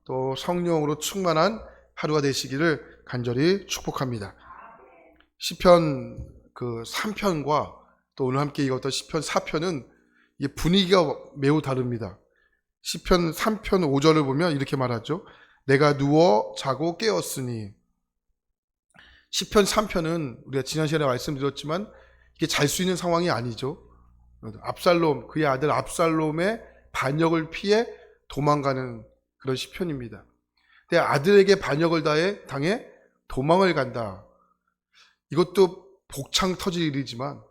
또 성령으로 충만한 하루가 되시기를 간절히 축복합니다. 시편 그 3편과 또 오늘 함께 읽었던 시편 4편은 이 분위기가 매우 다릅니다. 시편 3편 5절을 보면 이렇게 말하죠. 내가 누워 자고 깨었으니. 시편 3편은 우리가 지난 시간에 말씀드렸지만 이게 잘 수 있는 상황이 아니죠. 압살롬, 그의 아들 압살롬의 반역을 피해 도망가는 그런 시편입니다. 근데 아들에게 반역을 당해 도망을 간다. 이것도 복창 터질 일이지만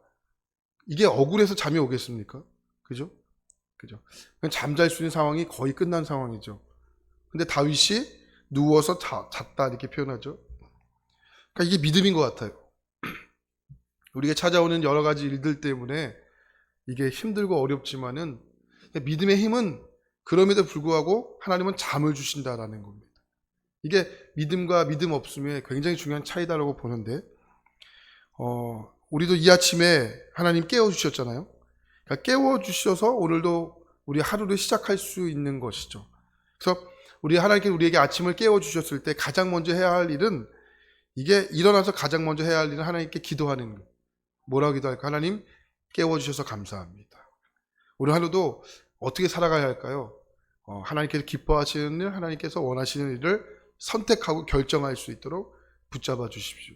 이게 억울해서 잠이 오겠습니까? 그죠? 잠잘 수 있는 상황이 거의 끝난 상황이죠. 근데 다윗이 누워서 잤다 이렇게 표현하죠. 그러니까 이게 믿음인 것 같아요. 우리가 찾아오는 여러 가지 일들 때문에 이게 힘들고 어렵지만은 믿음의 힘은 그럼에도 불구하고 하나님은 잠을 주신다라는 겁니다. 이게 믿음과 믿음 없음의 굉장히 중요한 차이다라고 보는데 우리도 이 아침에 하나님 깨워주셨잖아요. 그러니까 깨워주셔서 오늘도 우리 하루를 시작할 수 있는 것이죠. 그래서 하나님께서 우리에게 아침을 깨워주셨을 때 가장 먼저 해야 할 일은 이게 일어나서 가장 먼저 해야 할 일은 하나님께 기도하는 거예요. 뭐라고 기도할까? 하나님 깨워주셔서 감사합니다. 오늘 하루도 어떻게 살아가야 할까요? 하나님께서 기뻐하시는 일, 하나님께서 원하시는 일을 선택하고 결정할 수 있도록 붙잡아 주십시오.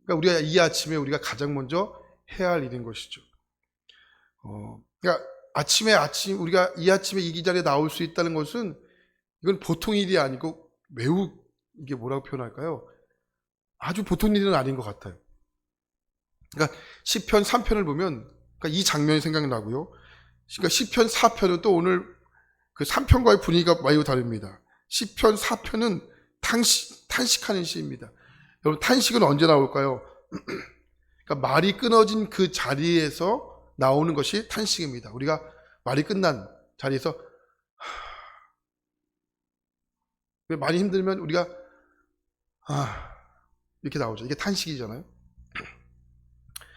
그러니까 우리가 이 아침에 우리가 가장 먼저 해야 할 일인 것이죠. 그러니까 우리가 이 아침에 이 자리에 나올 수 있다는 것은 이건 보통 일이 아니고 매우 이게 뭐라고 표현할까요? 아주 보통 일은 아닌 것 같아요. 그러니까 시편 3편을 보면 그러니까 이 장면이 생각나고요. 그러니까 시편 4편은 또 오늘 그 3편과의 분위기가 매우 다릅니다. 시편 4편은 탄식하는 시입니다. 여러분 탄식은 언제 나올까요? 그러니까 말이 끊어진 그 자리에서 나오는 것이 탄식입니다. 우리가 말이 끝난 자리에서 많이 힘들면 우리가 이렇게 나오죠. 이게 탄식이잖아요.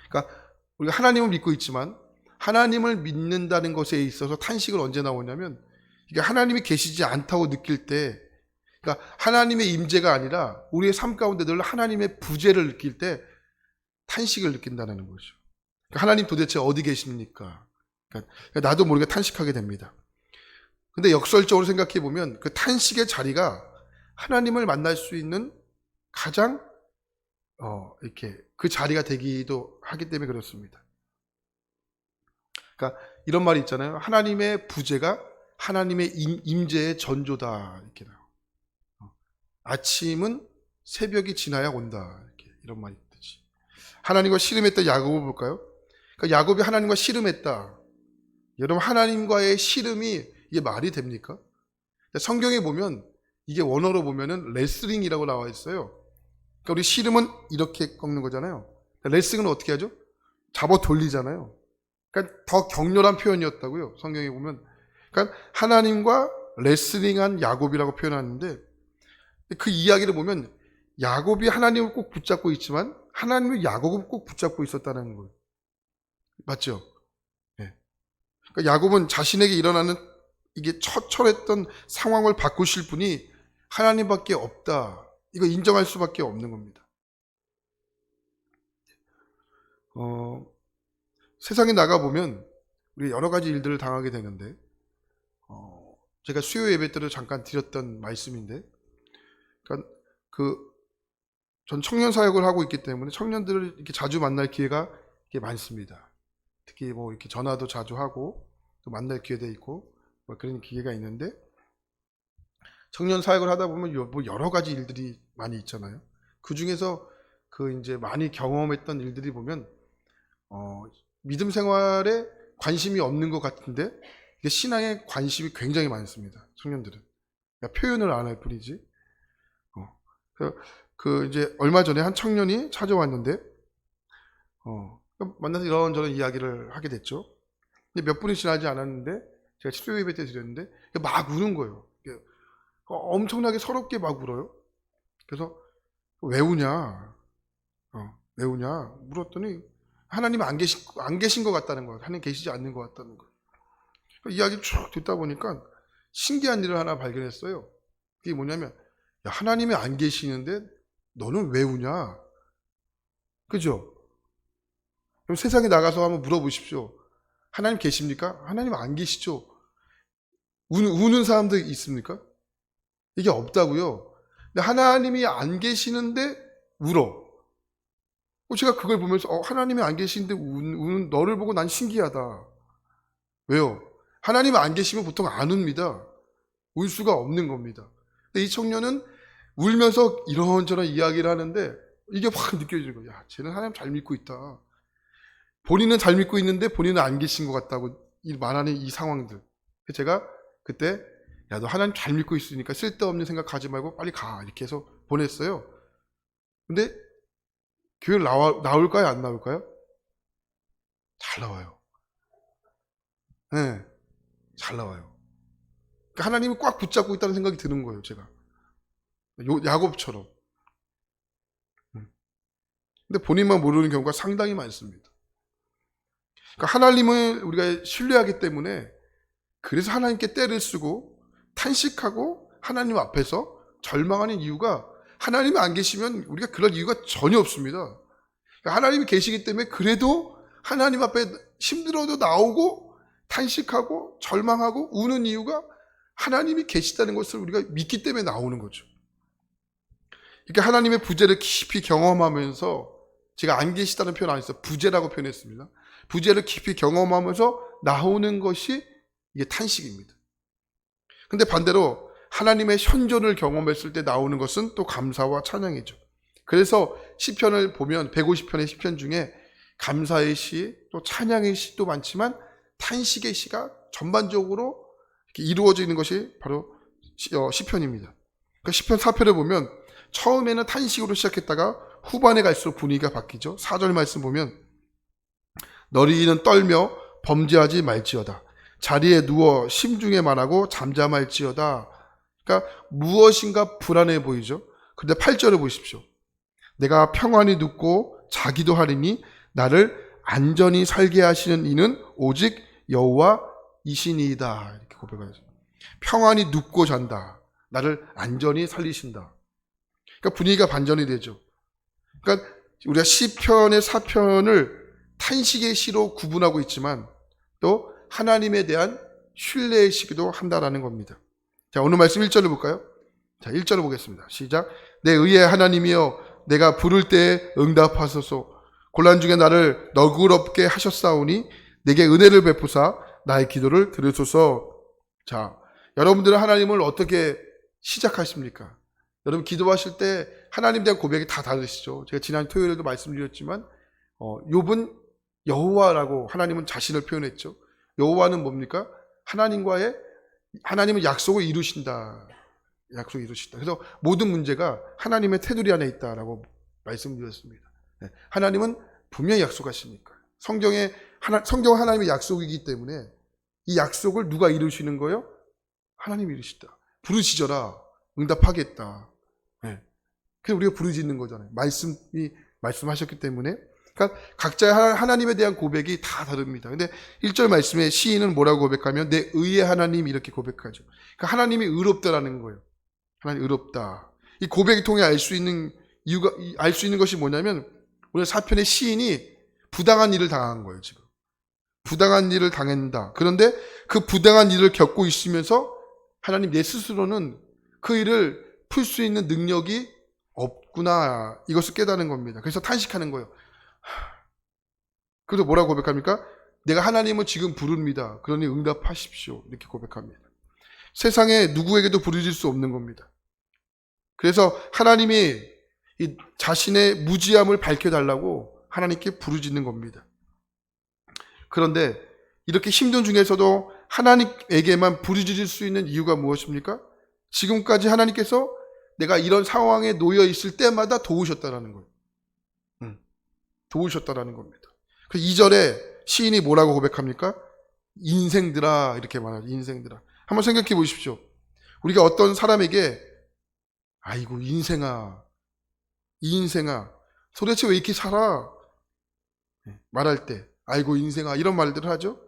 그러니까 우리가 하나님을 믿고 있지만 하나님을 믿는다는 것에 있어서 탄식은 언제 나오냐면 이게 하나님이 계시지 않다고 느낄 때, 그러니까 하나님의 임재가 아니라 우리의 삶 가운데 늘 하나님의 부재를 느낄 때 탄식을 느낀다는 거죠. 그러니까 하나님 도대체 어디 계십니까? 그러니까 나도 모르게 탄식하게 됩니다. 근데 역설적으로 생각해 보면 그 탄식의 자리가 하나님을 만날 수 있는 가장 이렇게 그 자리가 되기도 하기 때문에 그렇습니다. 그러니까 이런 말이 있잖아요. 하나님의 부재가 하나님의 임재의 전조다 이렇게 나와요. 아침은 새벽이 지나야 온다 이렇게 이런 말이 있듯이. 하나님과 씨름했던 야곱을 볼까요? 그러니까 야곱이 하나님과 씨름했다. 여러분 하나님과의 씨름이 이게 말이 됩니까? 성경에 보면 이게 원어로 보면은 레슬링이라고 나와 있어요. 그러니까 우리 씨름은 이렇게 꺾는 거잖아요. 레슬링은 어떻게 하죠? 잡아 돌리잖아요. 그러니까 더 격렬한 표현이었다고요. 성경에 보면. 그러니까 하나님과 레슬링한 야곱이라고 표현하는데 그 이야기를 보면 야곱이 하나님을 꼭 붙잡고 있지만 하나님이 야곱을 꼭 붙잡고 있었다는 거예요. 맞죠? 네. 그러니까 야곱은 자신에게 일어나는 이게 처철했던 상황을 바꾸실 분이 하나님밖에 없다. 이거 인정할 수밖에 없는 겁니다. 세상에 나가보면 우리 여러 가지 일들을 당하게 되는데 제가 수요 예배 때도 잠깐 드렸던 말씀인데 그러니까 전 청년 사역을 하고 있기 때문에 청년들을 이렇게 자주 만날 기회가 이렇게 많습니다. 특히 뭐 이렇게 전화도 자주 하고 또 만날 기회도 있고 뭐 그런 기회가 있는데 청년 사역을 하다 보면 뭐 여러 가지 일들이 많이 있잖아요. 그 중에서 이제 많이 경험했던 일들이 보면 믿음 생활에 관심이 없는 것 같은데 신앙에 관심이 굉장히 많습니다. 청년들은 그러니까 표현을 안 할 뿐이지. 이제 얼마 전에 한 청년이 찾아왔는데 만나서 이런저런 이야기를 하게 됐죠. 근데 몇 분이 지나지 않았는데 제가 수요 예배 때 드렸는데 막 우는 거예요. 엄청나게 서럽게 막 울어요. 그래서 왜 우냐? 왜 우냐? 물었더니 하나님 안 계신 것 같다는 거예요. 하나님 계시지 않는 것 같다는 거예요. 이야기 쭉 듣다 보니까 신기한 일을 하나 발견했어요. 그게 뭐냐면, 야, 하나님이 안 계시는데 너는 왜 우냐? 그죠? 그럼 세상에 나가서 한번 물어보십시오. 하나님 계십니까? 하나님 안 계시죠? 우는 사람들 있습니까? 이게 없다고요. 근데 하나님이 안 계시는데 울어. 제가 그걸 보면서 하나님이 안 계시는데 우는 너를 보고 난 신기하다. 왜요? 하나님이 안 계시면 보통 안 웁니다. 울 수가 없는 겁니다. 근데 이 청년은 울면서 이런저런 이야기를 하는데 이게 확 느껴지는 거예요. 야, 쟤는 하나님 잘 믿고 있다. 본인은 잘 믿고 있는데 본인은 안 계신 것 같다고 말하는 이 상황들. 제가 그때 야, 너 하나님 잘 믿고 있으니까 쓸데없는 생각하지 말고 빨리 가. 이렇게 해서 보냈어요. 근데 교회를 나올까요? 안 나올까요? 잘 나와요. 네, 잘 나와요. 그러니까 하나님이 꽉 붙잡고 있다는 생각이 드는 거예요, 제가. 야곱처럼. 근데 본인만 모르는 경우가 상당히 많습니다. 그러니까 하나님을 우리가 신뢰하기 때문에 그래서 하나님께 떼를 쓰고 탄식하고 하나님 앞에서 절망하는 이유가 하나님이 안 계시면 우리가 그럴 이유가 전혀 없습니다. 그러니까 하나님이 계시기 때문에 그래도 하나님 앞에 힘들어도 나오고 탄식하고 절망하고 우는 이유가 하나님이 계시다는 것을 우리가 믿기 때문에 나오는 거죠. 이렇게 하나님의 부재를 깊이 경험하면서 제가 안 계시다는 표현 안 했어요. 부재라고 표현했습니다. 부재를 깊이 경험하면서 나오는 것이 이게 탄식입니다. 근데 반대로 하나님의 현존을 경험했을 때 나오는 것은 또 감사와 찬양이죠. 그래서 시편을 보면 150편의 시편 중에 감사의 시, 또 찬양의 시도 많지만 탄식의 시가 전반적으로 이렇게 이루어지는 것이 바로 시편입니다. 그러니까 시편 4편을 보면 처음에는 탄식으로 시작했다가 후반에 갈수록 분위기가 바뀌죠. 4절 말씀 보면 너희는 떨며 범죄하지 말지어다. 자리에 누워 심중에 말하고 잠잠할지어다. 그러니까 무엇인가 불안해 보이죠. 그런데 8절을 보십시오. 내가 평안히 눕고 자기도 하리니 나를 안전히 살게 하시는 이는 오직 여호와이시니이다. 이렇게 고백하죠. 평안히 눕고 잔다. 나를 안전히 살리신다. 그러니까 분위기가 반전이 되죠. 그러니까 우리가 시편의 4편을 탄식의 시로 구분하고 있지만 또 하나님에 대한 신뢰의 시기도 한다라는 겁니다. 자, 오늘 말씀 1절을 볼까요? 자, 1절을 보겠습니다. 시작. 내 의의 하나님이여 내가 부를 때에 응답하소서. 곤란 중에 나를 너그럽게 하셨사오니 내게 은혜를 베푸사 나의 기도를 들으소서. 자, 여러분들은 하나님을 어떻게 시작하십니까? 여러분 기도하실 때 하나님에 대한 고백이 다 다르시죠. 제가 지난 토요일에도 말씀드렸지만 욥은 여호와라고 하나님은 자신을 표현했죠. 여호와는 뭡니까? 하나님은 약속을 이루신다. 약속을 이루신다. 그래서 모든 문제가 하나님의 테두리 안에 있다라고 말씀드렸습니다. 하나님은 분명히 약속하시니까. 성경은 하나님의 약속이기 때문에 이 약속을 누가 이루시는 거예요? 하나님이 이루시다. 부르시져라. 응답하겠다. 그래서 우리가 부르짖는 거잖아요. 말씀하셨기 때문에. 그러니까 각자의 하나님에 대한 고백이 다 다릅니다. 근데 1절 말씀에 시인은 뭐라고 고백하면 내 의의 하나님 이렇게 고백하죠. 그러니까 하나님이 의롭다라는 거예요. 하나님 의롭다. 이 고백을 통해 알 수 있는 것이 뭐냐면 오늘 4편의 시인이 부당한 일을 당한 거예요, 지금. 부당한 일을 당한다. 그런데 그 부당한 일을 겪고 있으면서 하나님 내 스스로는 그 일을 풀 수 있는 능력이 없구나. 이것을 깨닫는 겁니다. 그래서 탄식하는 거예요. 그래서 뭐라고 고백합니까? 내가 하나님을 지금 부릅니다. 그러니 응답하십시오. 이렇게 고백합니다. 세상에 누구에게도 부르질 수 없는 겁니다. 그래서 하나님이 이 자신의 무지함을 밝혀달라고 하나님께 부르짖는 겁니다. 그런데 이렇게 힘든 중에서도 하나님에게만 부르짖을 수 있는 이유가 무엇입니까? 지금까지 하나님께서 내가 이런 상황에 놓여 있을 때마다 도우셨다라는 거예요. 도우셨다라는 겁니다. 그 2절에 시인이 뭐라고 고백합니까? 인생들아 이렇게 말하죠. 인생들아. 한번 생각해 보십시오. 우리가 어떤 사람에게 아이고 인생아 이 인생아 도대체 왜 이렇게 살아? 말할 때 아이고 인생아 이런 말들을 하죠.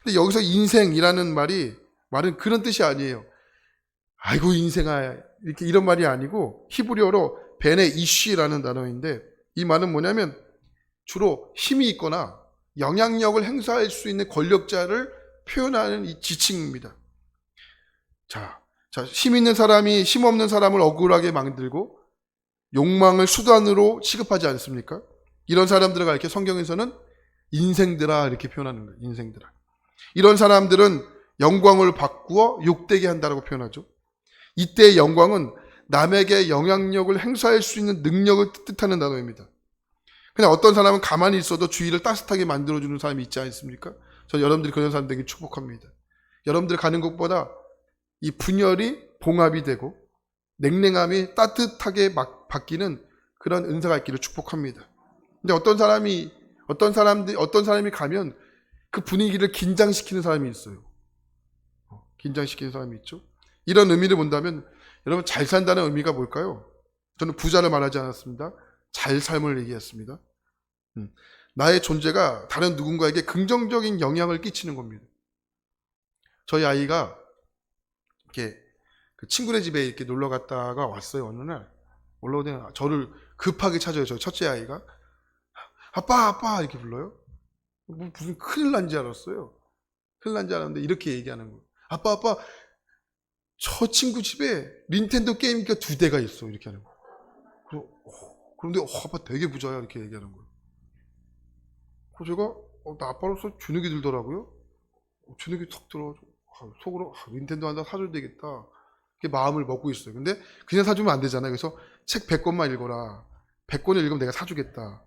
근데 여기서 인생이라는 말은 그런 뜻이 아니에요. 아이고 인생아 이렇게 이런 말이 아니고 히브리어로 베네 이쉬라는 단어인데 이 말은 뭐냐면 주로 힘이 있거나 영향력을 행사할 수 있는 권력자를 표현하는 이 지칭입니다. 자, 힘 있는 사람이 힘 없는 사람을 억울하게 만들고 욕망을 수단으로 취급하지 않습니까? 이런 사람들을 가리켜 성경에서는 인생들아 이렇게 표현하는 거예요. 인생들아. 이런 사람들은 영광을 바꾸어 욕되게 한다고 표현하죠. 이때의 영광은 남에게 영향력을 행사할 수 있는 능력을 뜻하는 단어입니다. 그냥 어떤 사람은 가만히 있어도 주위를 따뜻하게 만들어주는 사람이 있지 않습니까? 저 여러분들이 그런 사람 되게 축복합니다. 여러분들 가는 곳보다 이 분열이 봉합이 되고 냉랭함이 따뜻하게 바뀌는 그런 은사가 있기를 축복합니다. 근데 어떤 사람이 가면 그 분위기를 긴장시키는 사람이 있어요. 긴장시키는 사람이 있죠. 이런 의미를 본다면 여러분 잘 산다는 의미가 뭘까요? 저는 부자를 말하지 않았습니다. 잘 삶을 얘기했습니다. 나의 존재가 다른 누군가에게 긍정적인 영향을 끼치는 겁니다. 저희 아이가 이렇게 그 친구네 집에 이렇게 놀러 갔다가 왔어요. 어느 날 올라오더니 저를 급하게 찾아요. 저희 첫째 아이가 아빠 이렇게 불러요. 무슨 큰일 난 줄 알았어요. 큰일 난 줄 알았는데 이렇게 얘기하는 거예요. 아빠 저 친구 집에 닌텐도 게임기가 2대가 있어 이렇게 하는 거예요. 그런데 아빠 되게 부자야 이렇게 얘기하는 거예요. 그래서 제가 나 아빠로서 주눅이 들더라고요. 주눅이 턱 들어 속으로 닌텐도 하나 사줘야 되겠다 이렇게 마음을 먹고 있어요. 근데 그냥 사주면 안 되잖아요. 그래서 책 100권만 읽어라. 100권을 읽으면 내가 사주겠다.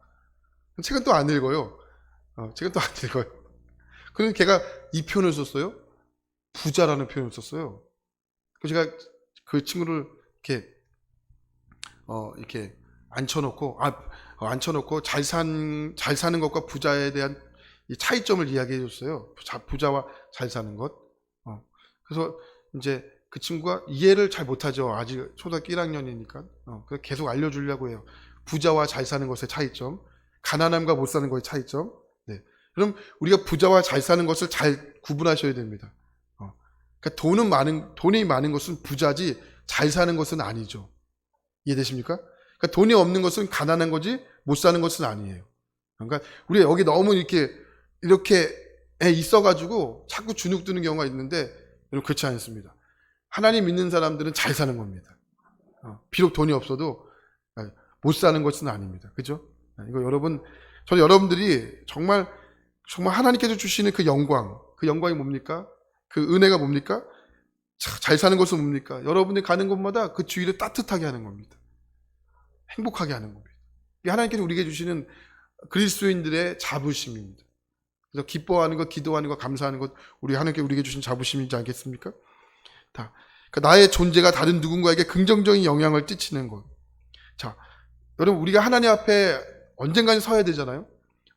책은 또 안 읽어요. 책은 또 안 읽어요. 그래서 걔가 이 표현을 썼어요. 부자라는 표현을 썼어요. 그래서 제가 그 친구를 이렇게 앉혀놓고 잘 사는 것과 부자에 대한 이 차이점을 이야기해 줬어요. 부자와 잘 사는 것. 그래서 이제 그 친구가 이해를 잘 못하죠. 아직 초등학교 1학년이니까. 그래서 계속 알려주려고 해요. 부자와 잘 사는 것의 차이점, 가난함과 못 사는 것의 차이점. 네. 그럼 우리가 부자와 잘 사는 것을 잘 구분하셔야 됩니다. 그러니까 돈이 많은 것은 부자지 잘 사는 것은 아니죠. 이해되십니까? 그러니까 돈이 없는 것은 가난한 거지 못 사는 것은 아니에요. 그러니까 우리가 여기 너무 이렇게 있어가지고 자꾸 주눅 드는 경우가 있는데 여러분 그렇지 않습니다. 하나님 믿는 사람들은 잘 사는 겁니다. 비록 돈이 없어도 못 사는 것은 아닙니다. 그죠? 이거 저는 여러분들이 정말 하나님께서 주시는 그 영광이 뭡니까? 그 은혜가 뭡니까? 잘 사는 것은 뭡니까? 여러분이 가는 곳마다 그 주위를 따뜻하게 하는 겁니다. 행복하게 하는 겁니다. 이게 하나님께서 우리에게 주시는 그리스도인들의 자부심입니다. 그래서 기뻐하는 것, 기도하는 것, 감사하는 것, 하나님께 우리에게 주신 자부심이지 않겠습니까? 그러니까 나의 존재가 다른 누군가에게 긍정적인 영향을 끼치는 것. 자, 여러분 우리가 하나님 앞에 언젠가는 서야 되잖아요.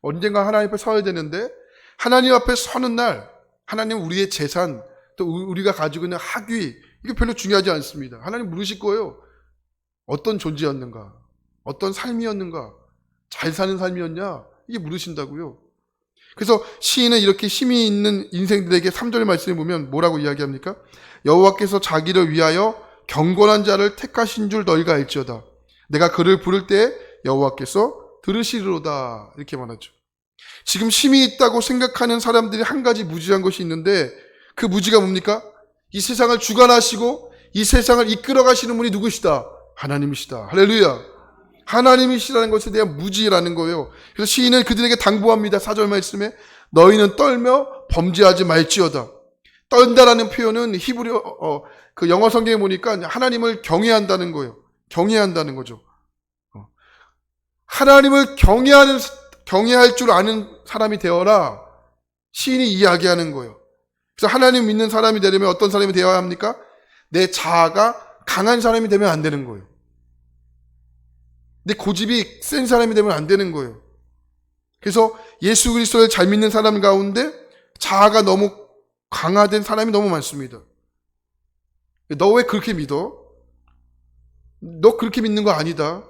언젠가 하나님 앞에 서야 되는데 하나님 앞에 서는 날 하나님은 우리의 재산, 또 우리가 가지고 있는 학위, 이게 별로 중요하지 않습니다. 하나님 물으실 거예요. 어떤 존재였는가? 어떤 삶이었는가? 잘 사는 삶이었냐? 이게 물으신다고요. 그래서 시인은 이렇게 힘이 있는 인생들에게 3절 말씀에 보면 뭐라고 이야기합니까? 여호와께서 자기를 위하여 경건한 자를 택하신 줄 너희가 알지어다. 내가 그를 부를 때 여호와께서 들으시리로다. 이렇게 말하죠. 지금 힘이 있다고 생각하는 사람들이 한 가지 무지한 것이 있는데 그 무지가 뭡니까? 이 세상을 주관하시고 이 세상을 이끌어 가시는 분이 누구시다? 하나님이시다. 할렐루야. 하나님이시라는 것에 대한 무지라는 거예요. 그래서 시인은 그들에게 당부합니다. 4절 말씀에 너희는 떨며 범죄하지 말지어다. 떤다라는 표현은 히브리어 그 영어 성경에 보니까 하나님을 경외한다는 거예요. 경외한다는 거죠. 하나님을 경외할 줄 아는 사람이 되어라. 시인이 이야기하는 거예요. 그래서 하나님 믿는 사람이 되려면 어떤 사람이 되어야 합니까? 내 자아가 강한 사람이 되면 안 되는 거예요. 내 고집이 센 사람이 되면 안 되는 거예요. 그래서 예수 그리스도를 잘 믿는 사람 가운데 자아가 너무 강화된 사람이 너무 많습니다. 너 왜 그렇게 믿어? 너 그렇게 믿는 거 아니다.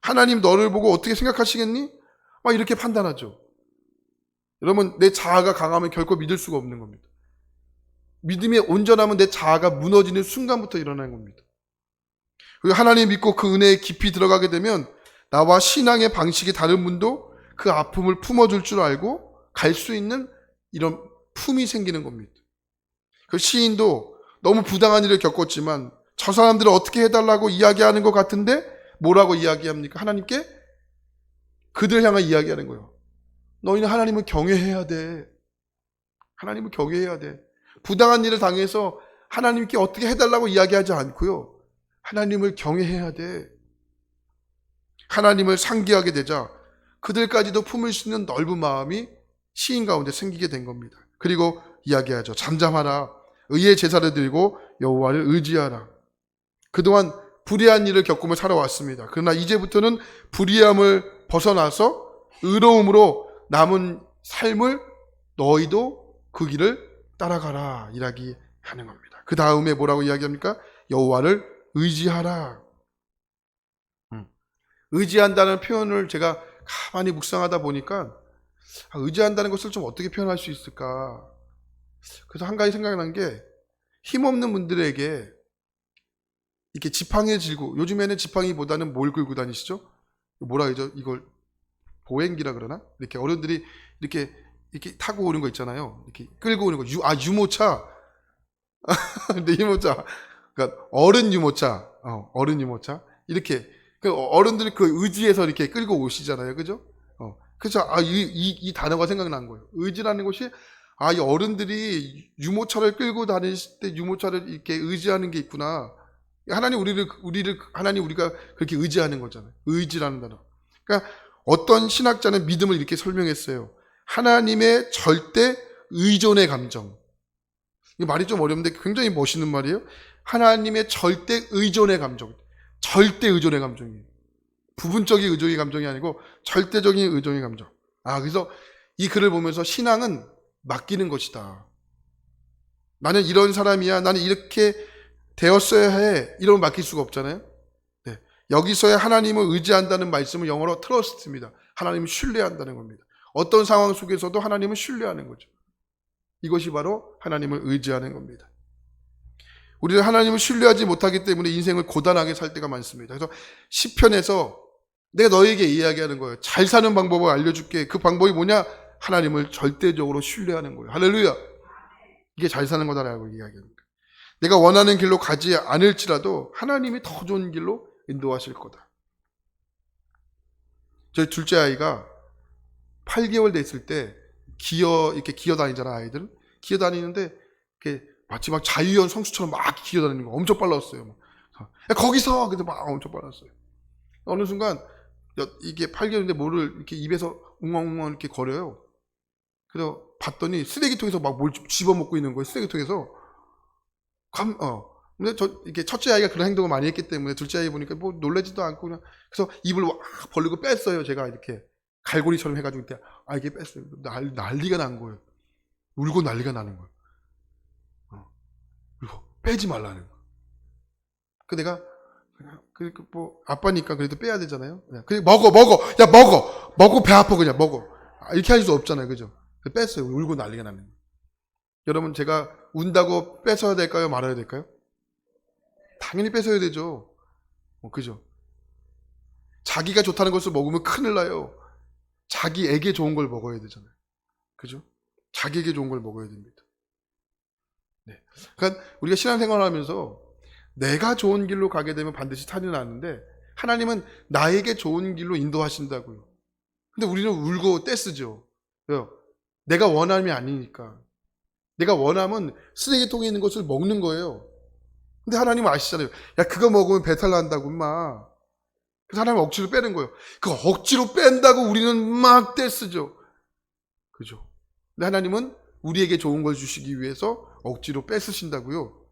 하나님 너를 보고 어떻게 생각하시겠니? 막 이렇게 판단하죠. 여러분 내 자아가 강하면 결코 믿을 수가 없는 겁니다. 믿음이 온전하면 내 자아가 무너지는 순간부터 일어나는 겁니다. 그리고 하나님 믿고 그 은혜에 깊이 들어가게 되면 나와 신앙의 방식이 다른 분도 그 아픔을 품어줄 줄 알고 갈 수 있는 이런 품이 생기는 겁니다. 그 시인도 너무 부당한 일을 겪었지만 저 사람들을 어떻게 해달라고 이야기하는 것 같은데 뭐라고 이야기합니까? 하나님께 그들 향해 이야기하는 거예요. 너희는 하나님을 경외해야 돼. 하나님을 경외해야 돼. 부당한 일을 당해서 하나님께 어떻게 해달라고 이야기하지 않고요. 하나님을 경외해야 돼. 하나님을 상기하게 되자 그들까지도 품을 수 있는 넓은 마음이 시인 가운데 생기게 된 겁니다. 그리고 이야기하죠. 잠잠하라. 의의 제사를 드리고 여호와를 의지하라. 그동안 불의한 일을 겪으며 살아왔습니다. 그러나 이제부터는 불의함을 벗어나서 의로움으로 남은 삶을 너희도 그 길을 따라가라 이야기하는 겁니다. 그 다음에 뭐라고 이야기합니까? 여호와를 의지하라. 의지한다는 표현을 제가 가만히 묵상하다 보니까 의지한다는 것을 좀 어떻게 표현할 수 있을까? 그래서 한 가지 생각난 게 힘없는 분들에게 이렇게 지팡이를 들고, 요즘에는 지팡이보다는 뭘 끌고 다니시죠? 뭐라 그러죠? 이걸 보행기라 그러나? 이렇게 어른들이 이렇게 타고 오는 거 있잖아요. 이렇게 끌고 오는 거. 유모차. 근데 유모차. 그러니까 어른 유모차. 어른 유모차. 이렇게 어른들이 그 의지에서 이렇게 끌고 오시잖아요. 그죠? 그래서 이 단어가 생각난 거예요. 의지라는 것이 이 어른들이 유모차를 끌고 다니실 때 유모차를 이렇게 의지하는 게 있구나. 하나님 우리가 그렇게 의지하는 거잖아요. 의지라는 단어. 그러니까 어떤 신학자는 믿음을 이렇게 설명했어요. 하나님의 절대 의존의 감정. 이 말이 좀 어려운데 굉장히 멋있는 말이에요. 하나님의 절대 의존의 감정. 절대 의존의 감정이에요. 부분적인 의존의 감정이 아니고 절대적인 의존의 감정. 그래서 이 글을 보면서 신앙은 맡기는 것이다. 나는 이런 사람이야. 나는 이렇게 되었어야 해. 이러면 맡길 수가 없잖아요. 네. 여기서의 하나님을 의지한다는 말씀은 영어로 trust입니다. 하나님을 신뢰한다는 겁니다. 어떤 상황 속에서도 하나님을 신뢰하는 거죠. 이것이 바로 하나님을 의지하는 겁니다. 우리는 하나님을 신뢰하지 못하기 때문에 인생을 고단하게 살 때가 많습니다. 그래서 시편에서 내가 너에게 이야기하는 거예요. 잘 사는 방법을 알려줄게. 그 방법이 뭐냐? 하나님을 절대적으로 신뢰하는 거예요. 할렐루야. 이게 잘 사는 거다라고 이야기합니다. 내가 원하는 길로 가지 않을지라도 하나님이 더 좋은 길로 인도하실 거다. 저희 둘째 아이가 8개월 됐을 때 이렇게 기어 다니잖아, 아이들은. 기어 다니는데 이렇게 마치 막 자유형 성수처럼 막 기어 다니는 거 엄청 빨랐어요. 거기서 그래서 막 엄청 빨랐어요. 어느 순간 이게 8개월인데 뭐를 이렇게 입에서 웅왕웅왕 이렇게 거려요. 그래서 봤더니 쓰레기통에서 막 뭘 집어먹고 있는 거예요. 쓰레기통에서. 근데 이게 첫째 아이가 그런 행동을 많이 했기 때문에 둘째 아이 보니까 뭐 놀라지도 않고 그냥 그래서 입을 막 벌리고 뺐어요. 제가 이렇게 갈고리처럼 해가지고 이게 뺐어요. 난리가 난 거예요. 울고 난리가 나는 거예요. 그리고 빼지 말라는 거예요. 그 내가 뭐 아빠니까 그래도 빼야 되잖아요. 그냥 먹어. 야 먹어 배 아파 그냥 먹어. 이렇게 할 수 없잖아요. 그죠? 뺐어요. 울고 난리가 나는 거예요. 여러분 제가 운다고 뺏어야 될까요? 말아야 될까요? 당연히 뺏어야 되죠. 그죠? 자기가 좋다는 것을 먹으면 큰일 나요. 자기에게 좋은 걸 먹어야 되잖아요. 그죠? 자기에게 좋은 걸 먹어야 됩니다. 네. 그러니까 우리가 신앙생활을 하면서 내가 좋은 길로 가게 되면 반드시 탈이 나는데 하나님은 나에게 좋은 길로 인도하신다고요. 근데 우리는 울고 떼쓰죠. 왜요? 내가 원함이 아니니까. 내가 원함은 쓰레기통에 있는 것을 먹는 거예요. 근데 하나님은 아시잖아요. 야 그거 먹으면 배탈 난다고 인마. 그래서 하나님은 억지로 빼는 거예요. 그 억지로 뺀다고 우리는 막 떼쓰죠. 그죠? 근데 하나님은 우리에게 좋은 걸 주시기 위해서 억지로 뺏으신다고요.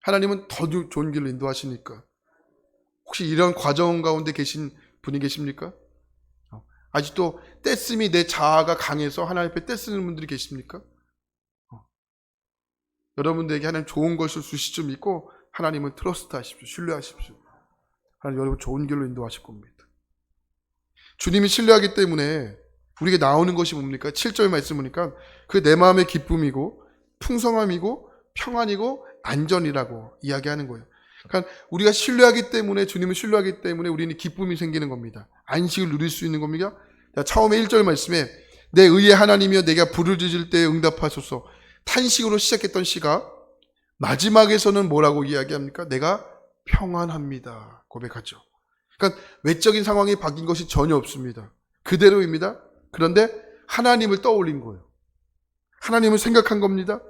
하나님은 더 좋은 길로 인도하시니까. 혹시 이런 과정 가운데 계신 분이 계십니까? 아직도 떼쓰미 내 자아가 강해서 하나님 앞에 떼쓰는 분들이 계십니까? 여러분들에게 하나님 좋은 것을 주실 줄 믿고 하나님은 트러스트 하십시오. 신뢰하십시오. 하나님 여러분 좋은 길로 인도하실 겁니다. 주님이 신뢰하기 때문에 우리에게 나오는 것이 뭡니까? 7절 말씀 보니까 그 내 마음의 기쁨이고 풍성함이고 평안이고 안전이라고 이야기하는 거예요. 그러니까 우리가 신뢰하기 때문에, 주님을 신뢰하기 때문에 우리는 기쁨이 생기는 겁니다. 안식을 누릴 수 있는 겁니다. 자, 처음에 1절 말씀에 내 의의 하나님이여 내가 부를 지을 때에 응답하소서. 탄식으로 시작했던 시가 마지막에서는 뭐라고 이야기합니까? 내가 평안합니다 고백하죠. 그러니까 외적인 상황이 바뀐 것이 전혀 없습니다. 그대로입니다. 그런데 하나님을 떠올린 거예요. 하나님을 생각한 겁니다.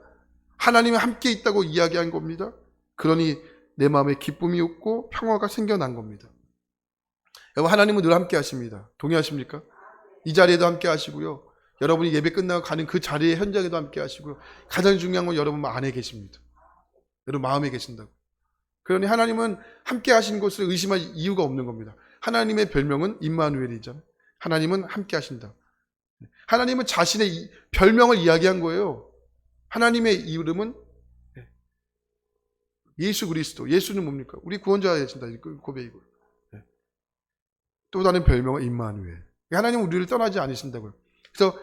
하나님이 함께 있다고 이야기한 겁니다. 그러니 내 마음에 기쁨이 없고 평화가 생겨난 겁니다. 여러분, 하나님은 늘 함께 하십니다. 동의하십니까? 이 자리에도 함께 하시고요. 여러분이 예배 끝나고 가는 그 자리의 현장에도 함께 하시고요. 가장 중요한 건 여러분 안에 계십니다. 여러분 마음에 계신다고. 그러니 하나님은 함께 하신 것을 의심할 이유가 없는 겁니다. 하나님의 별명은 임마누엘이잖아요. 하나님은 함께 하신다. 하나님은 자신의 별명을 이야기한 거예요. 하나님의 이름은 예수 그리스도. 예수는 뭡니까? 우리 구원자 되신다. 고백이고요. 또 다른 별명은 임마누엘. 하나님은 우리를 떠나지 않으신다고요. 그래서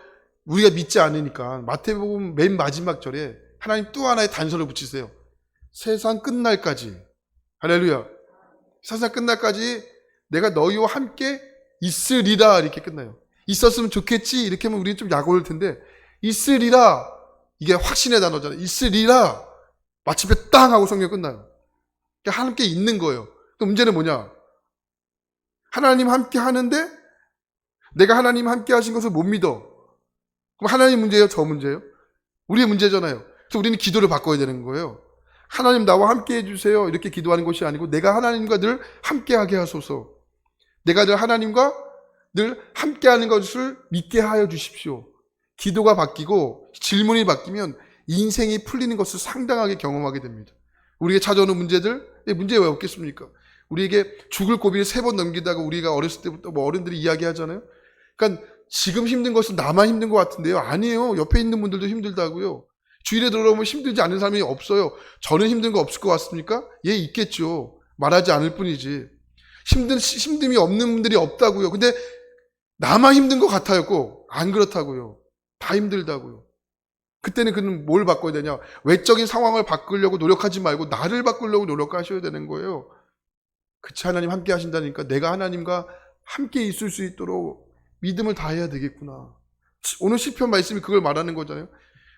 우리가 믿지 않으니까 마태복음 맨 마지막 절에 하나님 또 하나의 단서를 붙이세요. 세상 끝날까지. 할렐루야. 세상 끝날까지 내가 너희와 함께 있으리라 이렇게 끝나요. 있었으면 좋겠지 이렇게 하면 우리는 좀 약올릴 텐데 있으리라 이게 확신의 단어잖아요. 있으리라 마침내 땅 하고 성경 끝나요. 그러니까 함께 있는 거예요. 또 문제는 뭐냐? 하나님 함께 하는데 내가 하나님 함께 하신 것을 못 믿어. 그럼 하나님 문제예요? 저 문제예요? 우리의 문제잖아요. 그래서 우리는 기도를 바꿔야 되는 거예요. 하나님 나와 함께 해주세요 이렇게 기도하는 것이 아니고 내가 하나님과 늘 함께하게 하소서. 내가 늘 하나님과 늘 함께하는 것을 믿게 하여 주십시오. 기도가 바뀌고 질문이 바뀌면 인생이 풀리는 것을 상당하게 경험하게 됩니다. 우리에게 찾아오는 문제들, 문제 왜 없겠습니까? 우리에게 죽을 고비를 3번 넘기다가 우리가 어렸을 때부터 뭐 어른들이 이야기하잖아요. 그러니까 지금 힘든 것은 나만 힘든 것 같은데요. 아니에요. 옆에 있는 분들도 힘들다고요. 주일에 들어오면 힘들지 않은 사람이 없어요. 저는 힘든 거 없을 것 같습니까? 예, 있겠죠. 말하지 않을 뿐이지. 힘듦이 없는 분들이 없다고요. 근데 나만 힘든 것 같아요. 꼭. 안 그렇다고요. 다 힘들다고요. 그때는 그는 뭘 바꿔야 되냐? 외적인 상황을 바꾸려고 노력하지 말고 나를 바꾸려고 노력하셔야 되는 거예요. 그치, 하나님 함께 하신다니까 내가 하나님과 함께 있을 수 있도록 믿음을 다해야 되겠구나. 오늘 시편 말씀이 그걸 말하는 거잖아요.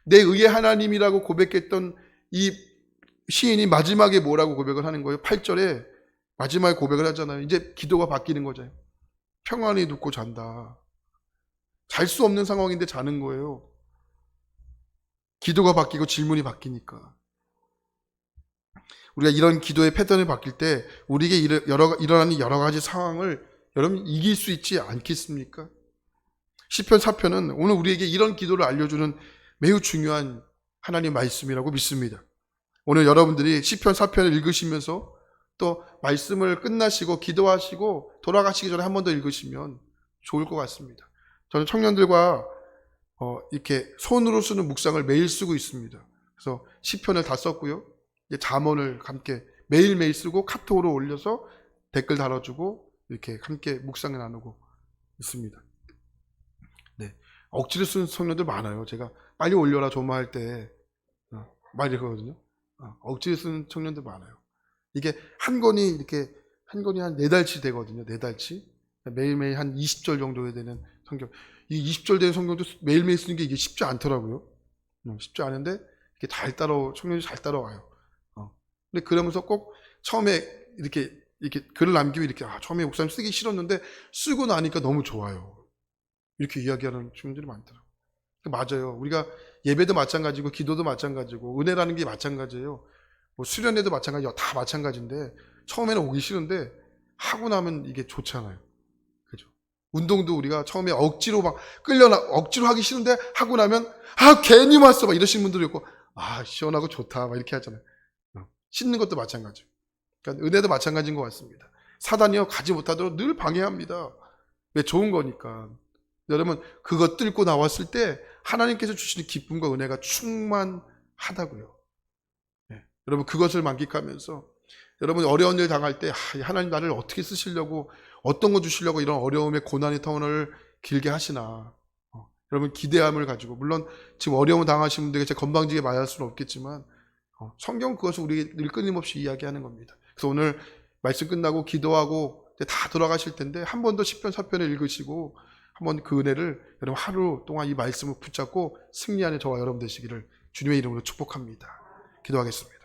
내 의의 하나님이라고 고백했던 이 시인이 마지막에 뭐라고 고백을 하는 거예요? 8절에 마지막에 고백을 하잖아요. 이제 기도가 바뀌는 거잖아요. 평안히 눕고 잔다. 잘 수 없는 상황인데 자는 거예요. 기도가 바뀌고 질문이 바뀌니까. 우리가 이런 기도의 패턴을 바뀔 때 우리에게 일어나는 여러 가지 상황을 여러분 이길 수 있지 않겠습니까? 시편 4편은 오늘 우리에게 이런 기도를 알려주는 매우 중요한 하나님의 말씀이라고 믿습니다. 오늘 여러분들이 시편 4편을 읽으시면서 또 말씀을 끝나시고 기도하시고 돌아가시기 전에 한 번 더 읽으시면 좋을 것 같습니다. 저는 청년들과 이렇게 손으로 쓰는 묵상을 매일 쓰고 있습니다. 그래서 시편을 다 썼고요. 이제 잠언을 함께 매일매일 쓰고 카톡으로 올려서 댓글 달아주고 이렇게 함께 묵상을 나누고 있습니다. 네, 억지로 쓰는 청년들 많아요. 제가 빨리 올려라 조마할 때 많이 그러거든요. 억지로 쓰는 청년들 많아요. 이게 한 권이 이렇게 한 권이 한 4달치 되거든요. 4달치. 매일매일 한 20절 정도 되는 성경. 이 20절 되는 성경도 매일매일 쓰는 게 이게 쉽지 않더라고요. 쉽지 않은데 이렇게 청년이 잘 따라와요. 근데 그러면서 꼭 처음에 이렇게 글을 남기고 이렇게 처음에 목사님 쓰기 싫었는데 쓰고 나니까 너무 좋아요. 이렇게 이야기하는 친구들이 많더라고요. 맞아요. 우리가 예배도 마찬가지고 기도도 마찬가지고 은혜라는 게 마찬가지예요. 뭐 수련회도 마찬가지고 다 마찬가지인데 처음에는 오기 싫은데 하고 나면 이게 좋잖아요. 그죠? 운동도 우리가 처음에 억지로 억지로 하기 싫은데 하고 나면 괜히 왔어 막 이러시는 분들도 있고 시원하고 좋다 막 이렇게 하잖아요. 씻는 것도 마찬가지예요. 그러니까 은혜도 마찬가지인 것 같습니다. 사단이요 가지 못하도록 늘 방해합니다. 왜? 좋은 거니까. 여러분 그것 뚫고 나왔을 때 하나님께서 주시는 기쁨과 은혜가 충만하다고요. 네. 여러분 그것을 만끽하면서 여러분 어려운 일 당할 때 하나님 나를 어떻게 쓰시려고 어떤 거 주시려고 이런 어려움의 고난의 터널을 길게 하시나. 여러분 기대함을 가지고 물론 지금 어려움 당하신 분들에게 제가 건방지게 말할 수는 없겠지만 성경 그것을 우리 늘 끊임없이 이야기하는 겁니다. 그래서 오늘 말씀 끝나고 기도하고 이제 다 돌아가실 텐데 한 번 더 시편 4편을 읽으시고 한번 그 은혜를 여러분 하루 동안 이 말씀을 붙잡고 승리 안에 저와 여러분 되시기를 주님의 이름으로 축복합니다. 기도하겠습니다.